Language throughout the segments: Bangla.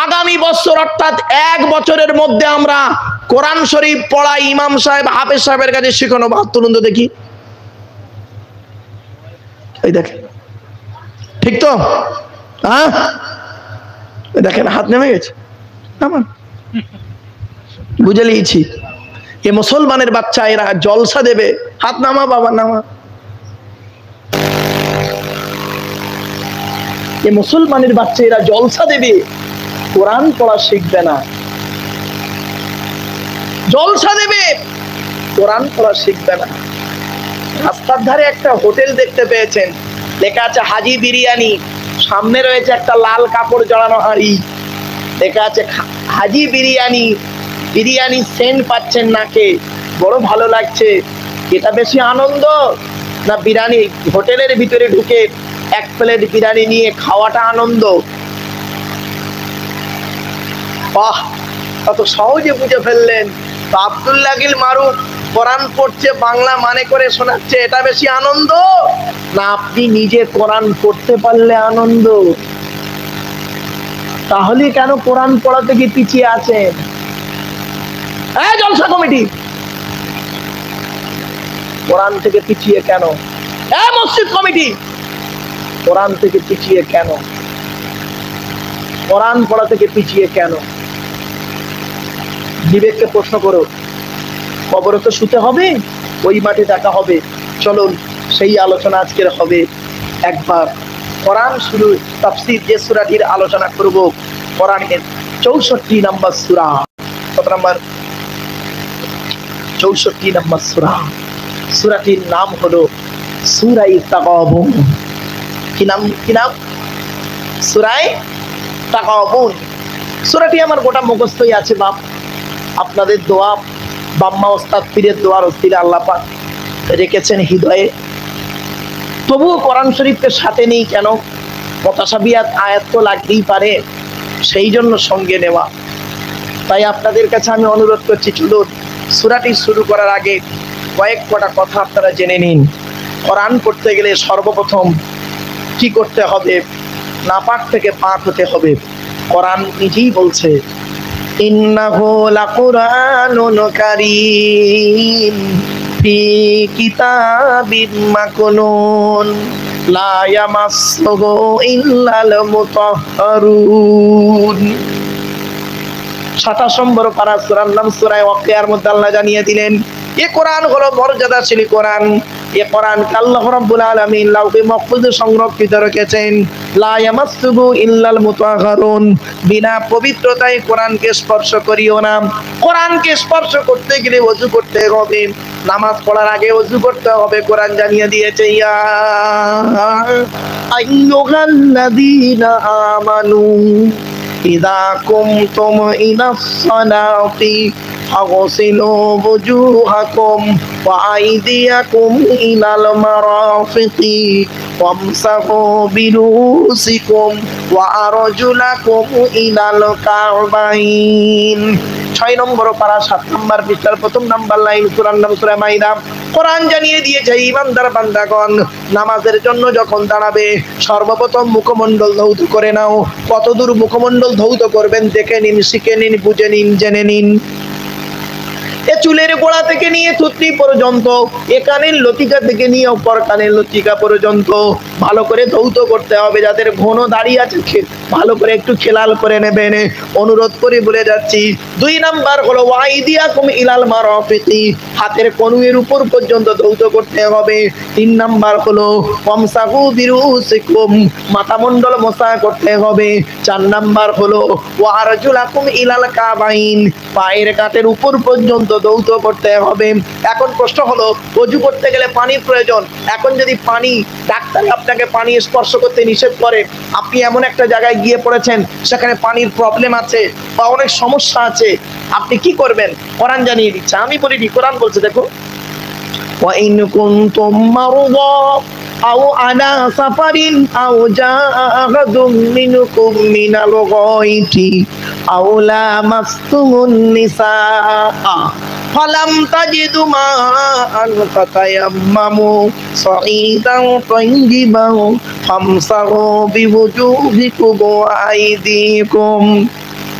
আগামী বছর অর্থাৎ 1 বছরের মধ্যে আমরা কোরআন শরীফ পড়াই ইমাম সাহেব হাফেজ সাহেবের কাছে শিখানো। হাত তুলুন তো দেখি। এই দেখেন, ঠিক তো? হ্যাঁ, দেখেন হাত নেমে গেছে। নামান, বুঝে নিয়েছি। এ মুসলমানের বাচ্চা, এরা জলসা দেবে। হাত নামা বাবা, নামা। এ মুসলমানের বাচ্চা, এরা জলসা দেবে, কোরআন পড়া শিখবে না। জলসা দেবে, কোরআন পড়া শিখবে না। রাস্তার ধারে একটা হোটেল দেখতে পেয়েছেন, লেখা আছে হাজি বিরিয়ানি, সামনে রয়েছে একটা লাল কাপড় জড়ানো হাঁড়ি, লেখা আছে হাজি বিরিয়ানি। বিরিয়ানি সেন্ট পাচ্ছেন নাকে, বড় ভালো লাগছে। এটা বেশি আনন্দ না বিরিয়ানি হোটেলের ভিতরে ঢুকে 1 প্লেট বিরিয়ানি নিয়ে খাওয়াটা আনন্দ? বাহ, কত সহজে বুঝে ফেললেন। তো আব্দুল্লাহ গিল মারুফ কোরআন পড়ছে, বাংলা মানে করে শোনাচ্ছে, এটা বেশি আনন্দ না আপনি নিজে কোরআন পড়তে পারলে আনন্দ? তাহলে কেন কোরআন পড়া থেকে পিছিয়ে আছেন? এই জলসা কমিটি, কোরআন থেকে পিছিয়ে কেন? এই মসজিদ কমিটি, কোরআন থেকে পিছিয়ে কেন? কোরআন পড়া থেকে পিছিয়ে কেন? বিবেককে প্রশ্ন করো। কবরে তো শুতে হবে, ওই মাঠে দেখা হবে। চলুন সেই আলোচনা আজকের হবে। একবার কোরআন শুরু তাফসীর যে সূরাটির আলোচনা করব, কোরআনের 64 নম্বর সূরা। কত নম্বর? 64 নম্বর সূরা। সূরাটির নাম হলো সূরা তাগাবুন। কি নাম? কি নাম? সূরা তাগাবুন। সূরাটি আমার গোটা মুখস্থই আছে বাপ। আপনাদের দোয়া, বাম্মা ওস্তাদ পীরের দোয়ার ওসিলা আল্লাহ পাক রেখেছেন হৃদয়ে। তবুও কোরআন শরীফকে সাথে নেই কেন? মুতাশাবিহাত আয়াত তো লাগতেই পারে, সেই জন্য সঙ্গে নেওয়া। তাই আপনাদের কাছে আমি অনুরোধ করছি, চলুন সূরাটি শুরু করার আগে কয়েক কটা কথা আপনারা জেনে নিন। কোরআন পড়তে গেলে সর্বপ্রথম কি করতে হবে? নাপাক থেকে পাক হতে হবে। কোরআন নিজেই বলছে, ইন্নাহু লাকুরআনুন কারীম ফি কিতাবিন মাকনুন লা ইয়ামাসসুহু ইল্লাল মুতাহহারুন। 27 নম্বর পারা, সূরার নাম সূরা ওয়াকিয়ার মধ্যে আল্লাহ জানিয়ে দিলেন, এ কোরআন হলো মর্যাদাশীল কোরআন। এ কোরআন আল্লাহ রাব্বুল আলামিন লাউহে মাহফুজে সংরক্ষিত রেখেছেন। লা ইয়ামাসসুহু ইল্লাল মুতাহহারুন, বিনা পবিত্রতায় কোরআনকে স্পর্শ করিও না। কোরআনকে স্পর্শ করতে গেলে ওযু করতে হবে, নামাজ পড়ার আগে ওযু করতে হবে। কোরআন জানিয়ে দিয়েছে, ইয়া আইয়ুহাল্লাযীনা আমানু ইযা কুমতুম ইলাস সালাতি ফাগসিলু বুজুহাকুম ওয়া আইদিয়াকুম ইলাল মারাফিকি ওয়ামসাহু বিরুসিকুম ওয়া আরজুলাকুম ইলাল কাবাইন। 6 নম্বর পারা, 7 নম্বর পৃষ্ঠার 1 নম্বর লাইন, সূরার নাম সূরা মাইদা। কোরআন জানিয়ে দিয়েছে, ঈমানদার বান্দাগণ নামাজের জন্য যখন দাঁড়াবে সর্বপ্রথম মুখমণ্ডল ধৌত করে নাও। কতদূর মুখমণ্ডল ধৌত করবেন দেখে নিন, শিখে নিন, বুঝে নিন, জেনে নিন। এ চুলের গোড়া থেকে নিয়ে থুতনি পর্যন্ত, এ কানের লতিকা থেকে নিয়ে অপর কানের লতিকা পর্যন্ত ভালো করে ধৌত করতে হবে। যাদের ঘন দাড়ি আছে ভালো করে একটু খেলাল করে নেবেন, অনুরোধ করে বলে যাচ্ছি। 2 নাম্বার হলো ওয়াইদিয়াকুম ইলাল মারাফিকি, হাতের কনুইয়ের উপর পর্যন্ত ধৌত করতে হবে। 3 নাম্বার হলো ওয়ামসাহু বিরুসিকুম, মাথামণ্ডল মোছা করতে হবে। 4 নাম্বার হলো ওয়ারজুলাকুম ইলাল কাবাইন, পায়ের কাঁধের উপর পর্যন্ত ধৌত করতে হবে। এখন প্রশ্ন হলো, ওযু করতে গেলে পানির প্রয়োজন। এখন যদি পানি, ডাক্তার আপনাকে পানি স্পর্শ করতে নিষেধ করে, আপনি এমন একটা জায়গায় গিয়ে পড়েছেন সেখানে পানির প্রবলেম আছে বা অনেক সমস্যা আছে, আপনি কি করবেন? কোরআন জানিয়ে দিচ্ছে, আমি বলিনি, কোরআন বলছে। দেখো, ওয়া ইন কুনতুম মারদা আও আলা সাফারিন আও জাআ আহাদুম মিনকুম মিনাল গায়তি আও লামাসতুমুন নিসা ফালাম তাজিদু মাআন ফাতায়াম্মামু সাঈদান তাইয়িবান ফামসাহু বিওুজুহিকুম ওয়া আইদিকুম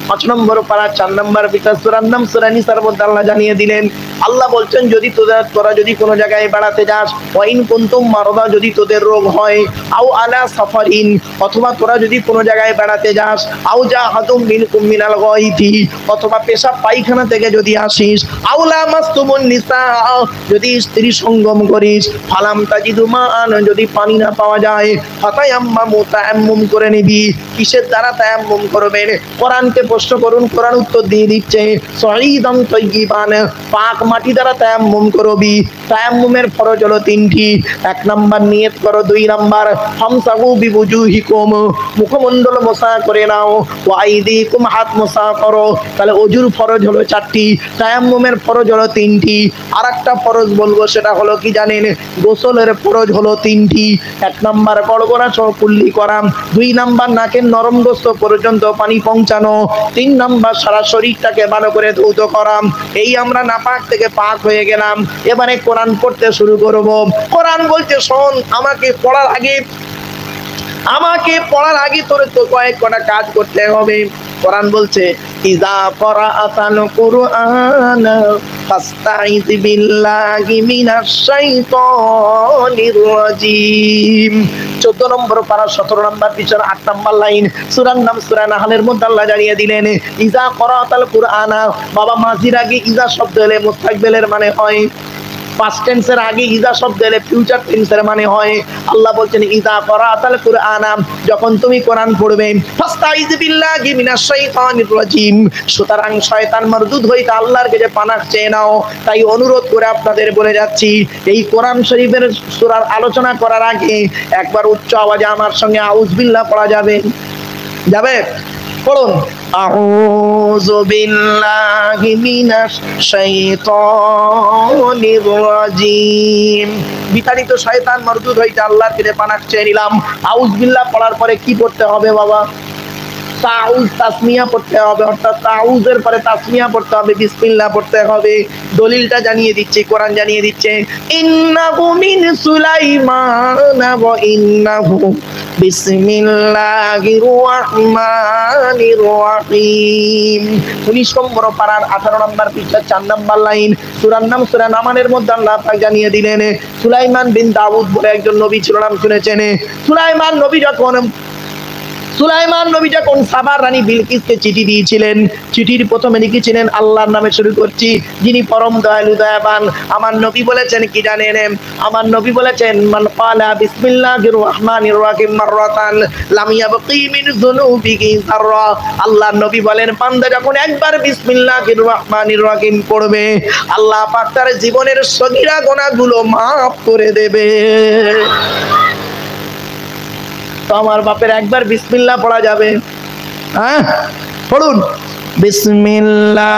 5 নম্বর পারা 4 নম্বর বিকাশ সূরার নাম সূরা নিসার মধ্যে আল্লাহ জানিয়ে দিলেন, আল্লাহ বলছেন যদি তোরা যদি কোনো জায়গায় বেড়াতে যাস, ওয়াইন কুনতুম মারদা যদি তোদের রোগ হয়, আও আলা সাফারিন অথবা তোরা যদি কোনো জায়গায় বেড়াতে যাস, আও জাহাতুম মিনকুম মিনাল গায়তি অথবা পেশাব পায়খানা থেকে যদি আসিস, আউলা মাসতুমুন নিসা যদি স্ত্রী সঙ্গম করিস, ফালাম তাজিদু মান যদি পানি না পাওয়া যায়, ফাতায়াম্মামু তায়াম্মুম করে নিবি। কিসের দ্বারা তায়াম্মুম করবেন? কোরআনকে প্রশ্ন করুন, কোরআন উত্তর দিয়ে দিচ্ছে সঈদান তাইয়িবান, পাক মাটি দ্বারা তায়াম্মুম করবি। তায়াম্মুমের ফরজ হলো 3টি। 1 নাম্বার নিয়ত করো, 2 নাম্বার ফামসাহু বিওজুহিকুম মুখমণ্ডল মোসা করে নাও, ওয়া আইদিকুম হাত মোসা করো। তাহলে ওযুর ফরজ হলো 4টি, তায়াম্মুমের ফরজ হলো 3টি। আরেকটা ফরজ বলবো, সেটা হলো কি জানেন? গোসলের ফরজ হলো 3টি। 1 নাম্বার গড়গড়া সহ কুল্লি করা, 2 নাম্বার নাকের নরম গোস্ত পর্যন্ত পানি পৌঁছানো, 3 নাম্বার সারা শরীরটাকে ভালো করে ধৌত করা। এই আমরা নাপাক থেকে পাক হয়ে গেলাম, এবারে কোরআন পড়তে শুরু করব। কোরআন বলছে শোন, আমাকে পড়ার আগে তোর তো কয়েকটা কাজ করতে হবে। কোরআন বলছে ইযা ক্রাআতাল কুরআন ফাস্তাইয বিল্লাহি মিনাশ শাইতানির রাজীম। 14 নম্বর পারা 17 নম্বর পিছনে 8 নম্বর লাইন, সূরার নাম সূরা নাহলের মধ্যে আল্লাহ জানিয়ে দিলেন ইযা ক্রাআতাল কুরআন। বাবা মাঝির আগে ইযা শব্দ এলে মুস্তাকবিলের মানে হয়, পাস্ট টেন্সের আগে ইজা শব্দ এলে ফিউচার টেন্সের মানে হয়। আল্লাহ বলছেন ইজা ক্রাআতাল কুরআন, যখন তুমি কোরআন পড়বে, ফাস্তাইয বিল্লাহি মিনাশ শাইতানির রাজীম, সুতরাং শয়তান মারদুদ হইতে আল্লাহর কাছে পানাহ চেয়ে নাও। তাই অনুরোধ করে আপনাদের বলে যাচ্ছি, এই কোরআন শরীফের সূরার আলোচনা করার আগে একবার উচ্চ আওয়াজে আমার সঙ্গে আউযু বিল্লাহ পড়া যাবে? পড়ুন, আউযু বিল্লাহি মিনাশ শাইতানির রাজীম। বিতাড়িত শয়তান মারদুদ হইতে আল্লাহর কাছে পানাহ চেয়ে নিলাম। আউযু বিল্লাহ পড়ার পরে কি পড়তে হবে বাবা? তাউজ তাসমিয়া পড়তে হবে, অর্থাৎ তাউজের পরে তাসমিয়া পড়তে হবে, বিসমিল্লাহ পড়তে হবে। দলিলটা জানিয়ে দিচ্ছি, কোরআন জানিয়ে দিচ্ছে ইন্নাহু মিন সুলাইমান ওয়া ইন্নাহু বিসমিল্লাহির রহমানির রহিম। 19 নম্বর পারার 18 নম্বর পৃষ্ঠা 4 নম্বর লাইন, সূরার নাম সূরা নামানের মধ্যে আল্লাহ পাক জানিয়ে দিলেন সুলাইমান বিন দাউদ বলে একজন নবী ছিল, নাম শুনেছেন? সুলাইমান নবী যখন সাবার রানী বিলকিসকে চিঠি দিয়েছিলেন, চিঠির প্রথমে লিখেছিলেন আল্লাহর নামে শুরু করছি, যিনি পরম দয়ালু দয়াবান। আমার নবী বলেছেন কি জানেন? আমার নবী বলেছেন মান ক্বালা বিসমিল্লাহির রহমানির রহিম মাররাতান লাম ইয়াবকি মিন যুনুবিহি যাররা। আল্লাহর নবী বলেন, বান্দা যখন একবার বিসমিল্লাহির রহমানির রহিম পড়বে, আল্লাহ পাক তার জীবনের সগীরা গুনাহগুলো maaf করে দেবে। তো আমার বাপের একবার বিসমিল্লাহ পড়া যাবে? হ্যাঁ, পড়ুন, বিসমিল্লাহির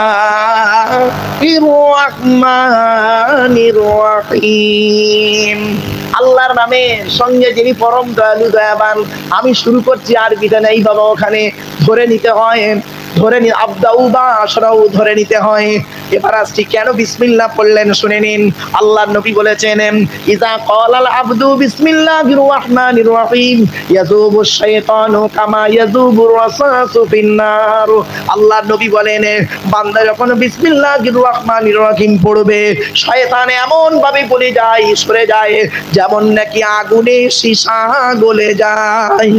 রহমানির রহিম। আল্লাহর নামে সঙ্গে যিনি পরম দয়ালু দয়াবান। আমি শুরু করছি, আর বিটা নেই বাবা, ওখানে ধরে নিতে হয়, আবদাউ বা আশরাউ ধরে নিতে হয়। এবার আসছি কেন বিসমিল্লাহ পড়লেন শুনে নিন। আল্লাহর নবী বলেছেন ইজা ক্বালাল আবদু বিসমিল্লাহির রহমানির রহিম ইয়াযুবুশ শাইতানু কামা ইয়াযুবুর রাসাসু ফিন্নার। আল্লাহর নবী বলেন, বান্দা যখন বিসমিল্লাহির রহমানির রহিম পড়বে, শয়তান এমন ভাবে গলে যায়, সরে যায়, যেমন নাকি আগুনে সীসা গলে যায়।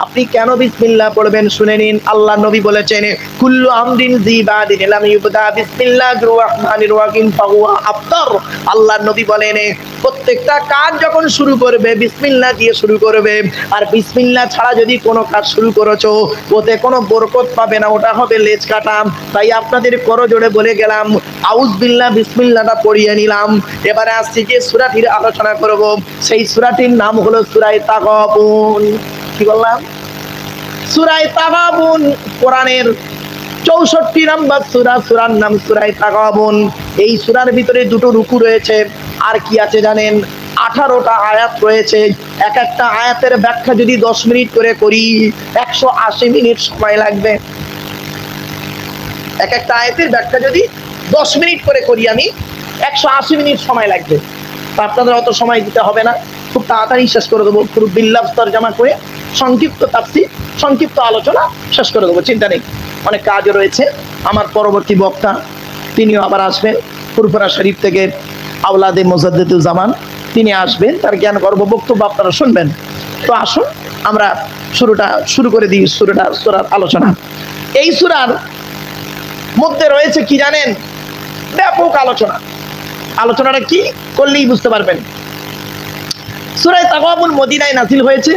আপনি কেন বিসমিল্লাহ পড়বেন শুনে নিন। আল্লাহ নবী বলেছেন কুল্লু আমরিন যিবাদিন লাম ইবদা বিসমিল্লাহির রহমানির রহিম ফাহুয়া আফতার। আল্লাহ নবী বলেন, প্রত্যেকটা কাজ যখন শুরু করবে বিসমিল্লাহ দিয়ে শুরু করবে। আর বিসমিল্লাহ ছাড়া যদি কোনো কাজ শুরু করেছো, ওতে কোনো বরকত পাবে না, ওটা হবে লেজ কাটা। তাই আপনাদের করজোড়ে বলে গেলাম, আউজ বিল্লাহ বিসমিল্লাহটা পড়িয়ে নিলাম। এবারে আসছি যে সূরাটির আলোচনা করব, সেই সূরাটির নাম হলো সূরা তাগাবুন। কি বললাম? সূরা তাগাবুন কোরআনের 64 নম্বর সূরা, সূরার নাম সূরা তাগাবুন। এই সূরার ভিতরে দুটো রুকু রয়েছে, আর কি আছে জানেন? 18টা আয়াত রয়েছে। এক একটা আয়াতের ব্যাখ্যা যদি 10 মিনিট করে করি, 180 মিনিট সময় লাগবে। এক একটা আয়াতের ব্যাখ্যা যদি 10 মিনিট করে করি আমি, 180 মিনিট সময় লাগবে। আপনাদের অত সময় দিতে হবে না, খুব তাড়াতাড়ি শেষ করে দেবো, পুরো বিল্লাহ তরজমা করে সংক্ষিপ্ত তাফসীর, সংক্ষিপ্ত আলোচনা শেষ করে দেবো, চিন্তা নেই। অনেক কাজও রয়েছে। আমার পরবর্তী বক্তা তিনিও আবার আসবেন ফুরফুরা শরীফ থেকে, আওলাদে মুজাদ্দিদুজ্জামান, তিনি আসবেন, তার জ্ঞান গর্ব বক্তব্য আপনারা শুনবেন। তো আসুন আমরা শুরু করে দিই সূরার আলোচনা। এই সূরার মধ্যে রয়েছে কি জানেন? ব্যাপক আলোচনা। আলোচনাটা কি করলেই বুঝতে পারবেন। সূরা তাগাবুন মদিনায় নাযিল হয়েছে